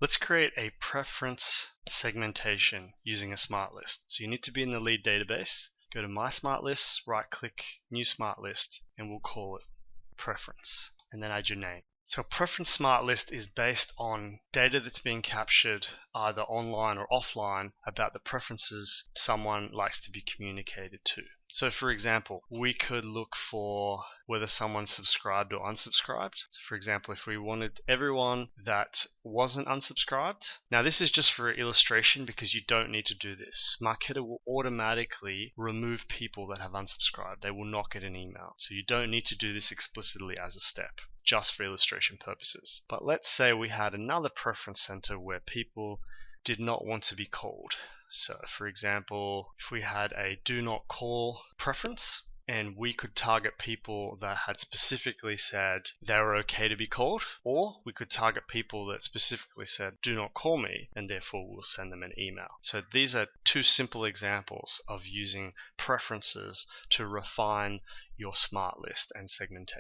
Let's create a preference segmentation using a smart list. So you need to be in the lead database, go to My Smart Lists, right click, New Smart List, and we'll call it Preference, and then add your name. So a preference smart list is based on data that's being captured either online or offline about the preferences someone likes to be communicated to. So for example, we could look for whether someone's subscribed or unsubscribed. For example, if we wanted everyone that wasn't unsubscribed. Now this is just for illustration because you don't need to do this. Marketo will automatically remove people that have unsubscribed. They will not get an email. So you don't need to do this explicitly as a step, just for illustration purposes. But let's say we had another preference center where people did not want to be called. So for example, if we had a do not call preference, and we could target people that had specifically said they were okay to be called, or we could target people that specifically said do not call me, and therefore we'll send them an email. So these are two simple examples of using preferences to refine your smart list and segmentation.